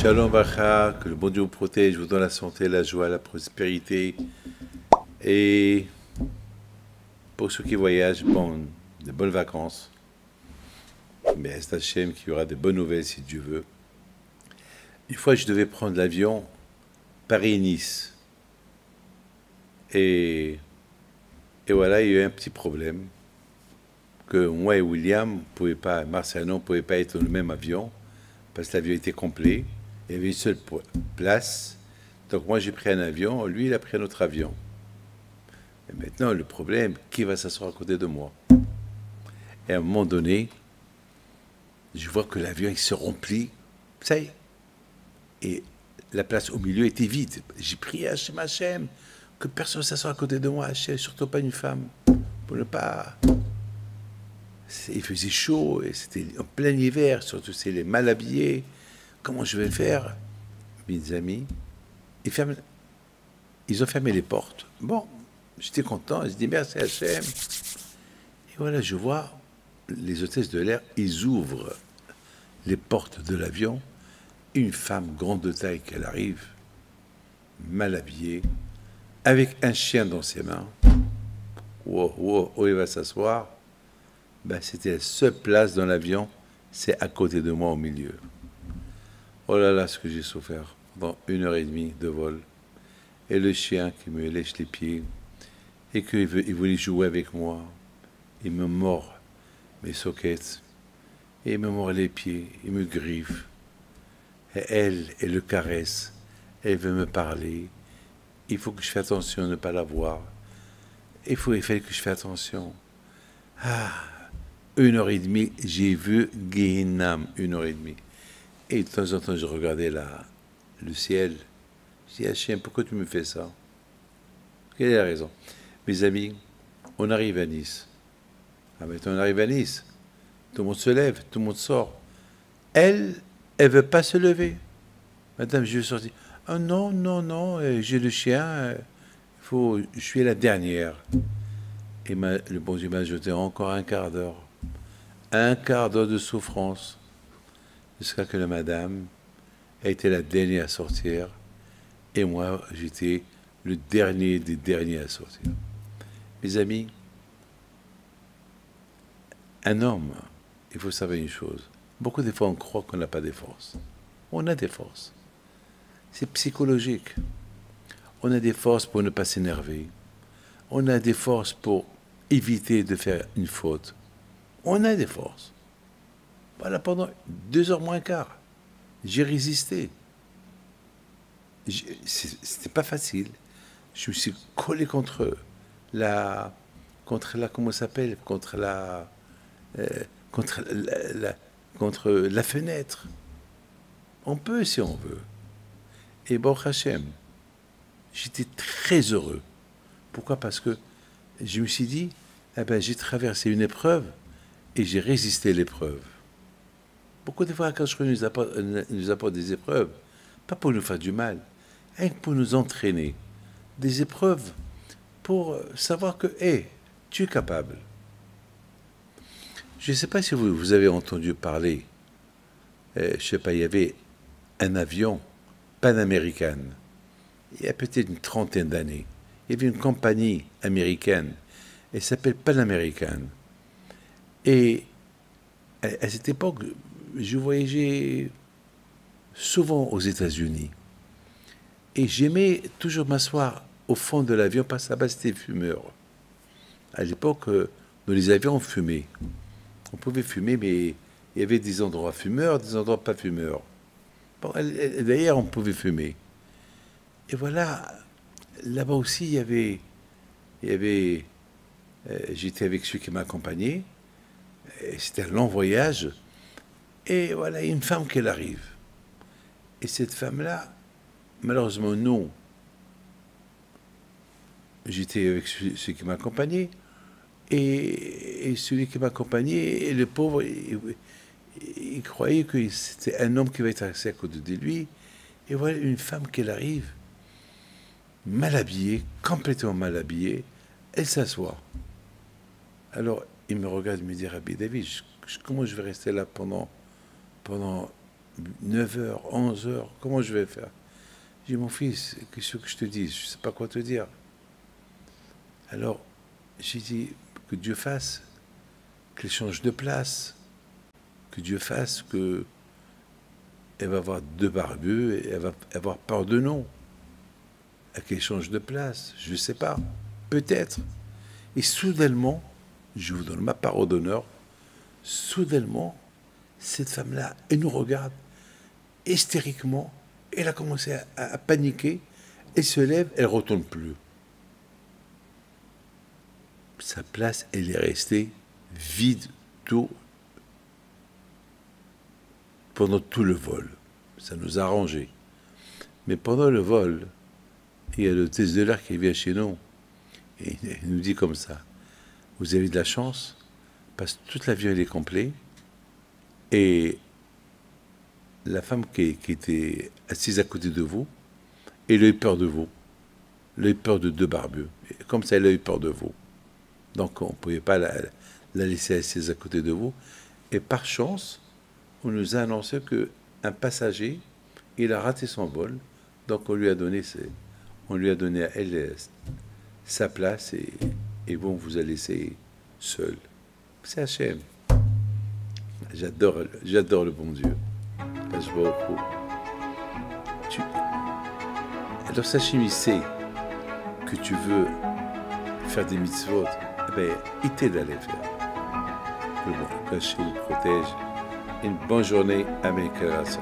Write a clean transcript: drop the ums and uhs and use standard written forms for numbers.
Shalom Bacha, que le bon Dieu vous protège, vous donne la santé, la joie, la prospérité. Et pour ceux qui voyagent, bon, de bonnes vacances. Mais c'est Hachem qu'il y aura de bonnes nouvelles si Dieu veut. Une fois, je devais prendre l'avion Paris-Nice. Et voilà, il y a eu un petit problème. Que moi et William, Marciano, ne pouvaient pas être dans le même avion. Parce que l'avion était complet. Il y avait une seule place. Donc moi, j'ai pris un avion. Lui, il a pris un autre avion. Et maintenant, le problème, qui va s'asseoir à côté de moi? Et à un moment donné, je vois que l'avion, il se remplit. Ça y est. Et la place au milieu était vide. J'ai prié à Hachem, que personne ne s'assoie à côté de moi, Hachem, surtout pas une femme. Pour ne pas... Il faisait chaud, et c'était en plein hiver, surtout c'est les mal habillés. Comment je vais faire? Mes amis, ils ont fermé les portes. Bon, j'étais content, je dis merci Hachem. Et voilà, je vois les hôtesses de l'air, ils ouvrent les portes de l'avion. Une femme grande de taille qu'elle arrive, mal habillée, avec un chien dans ses mains. Où il va s'asseoir? Ben, c'était la seule place dans l'avion, c'est à côté de moi au milieu. Oh là là, ce que j'ai souffert pendant 1 heure et demie de vol. Et le chien qui me lèche les pieds, et qu'il voulait jouer avec moi. Il me mord mes sockets, et il me mord les pieds, il me griffe. Et elle le caresse, elle veut me parler. Il faut que je fasse attention à ne pas la voir. Il fallait que je fasse attention. Ah, 1 heure et demie, j'ai vu Gehinam, 1 heure et demie. Et de temps en temps, je regardais le ciel. Je dis, Hachem, pourquoi tu me fais ça? Quelle est la raison? Mes amis, on arrive à Nice. Ah, maintenant, on arrive à Nice. Tout le monde se lève, tout le monde sort. Elle veut pas se lever. Madame, je vais sortir. Ah non, non, non, j'ai le chien, je suis la dernière. Et le bon Dieu m'a jeté encore un quart d'heure. Un quart d'heure de souffrance. Jusqu'à que la madame a été la dernière à sortir. Et moi, j'étais le dernier des derniers à sortir. Mes amis, un homme, il faut savoir une chose. Beaucoup de fois, on croit qu'on n'a pas de force. On a des forces. C'est psychologique. On a des forces pour ne pas s'énerver. On a des forces pour éviter de faire une faute. On a des forces. Voilà, pendant 2 heures moins quart, j'ai résisté. C'était pas facile. Je me suis collé contre comment ça s'appelle, contre la fenêtre. On peut si on veut. Et Baruch Hashem, j'étais très heureux. Pourquoi? Parce que je me suis dit, eh ben, j'ai traversé une épreuve et j'ai résisté à l'épreuve. Beaucoup de fois, quand je nous apporte des épreuves, pas pour nous faire du mal, rien que pour nous entraîner. Des épreuves pour savoir que, tu es capable. Je ne sais pas si vous avez entendu parler, je ne sais pas, il y avait un avion Pan American, il y a peut-être une trentaine d'années. Il y avait une compagnie américaine, elle s'appelle Pan American. Et à cette époque, je voyageais souvent aux États-Unis. Et j'aimais toujours m'asseoir au fond de l'avion parce que là-bas, c'était fumeur. À l'époque, dans les avions, on fumait. On pouvait fumer, mais il y avait des endroits fumeurs, des endroits pas fumeurs. Bon, d'ailleurs, on pouvait fumer. Et voilà, là-bas aussi, j'étais avec ceux qui m'accompagnaient. C'était un long voyage. Et voilà, une femme qui arrive. Et cette femme-là, malheureusement, non. J'étais avec ceux qui m'accompagnaient. Et celui qui m'accompagnait, le pauvre, il croyait que c'était un homme qui va être assis à côté de lui. Et voilà une femme qui arrive, mal habillée, complètement mal habillée. Elle s'assoit. Alors, il me regarde et me dit, Rabbi David, comment je vais rester là pendant 9h, 11h, comment je vais faire? J'ai dit, mon fils, qu'est-ce que je te dis? Je ne sais pas quoi te dire. Alors, j'ai dit que Dieu fasse qu'elle change de place, que Dieu fasse que elle va avoir deux barbus et elle va avoir peur de nous, qu'elle change de place, je ne sais pas, peut-être. Et soudainement, je vous donne ma parole d'honneur, soudainement, cette femme-là, elle nous regarde hystériquement, elle a commencé à paniquer, elle se lève, elle ne retourne plus. Sa place, elle est restée vide pendant tout le vol. Ça nous a arrangé. Mais pendant le vol, il y a l'hôtesse de l'air qui vient chez nous et il nous dit comme ça, vous avez de la chance parce que toute l'avion est complet et la femme qui était assise à côté de vous, elle a eu peur de vous. Elle a eu peur de deux barbus. Et comme ça, elle a eu peur de vous. Donc on ne pouvait pas la laisser assise à côté de vous. Et par chance, on nous a annoncé qu'un passager, il a raté son vol. Donc on lui a donné à elle sa place et bon, on vous a laissé seul. C'est Hachem. J'adore le bon Dieu. Je vois beaucoup. Alors Hachem, il sait que tu veux faire des mitzvot. Eh bien, il t'aide à les faire. Que Hachem vous protège. Une bonne journée à mes créations.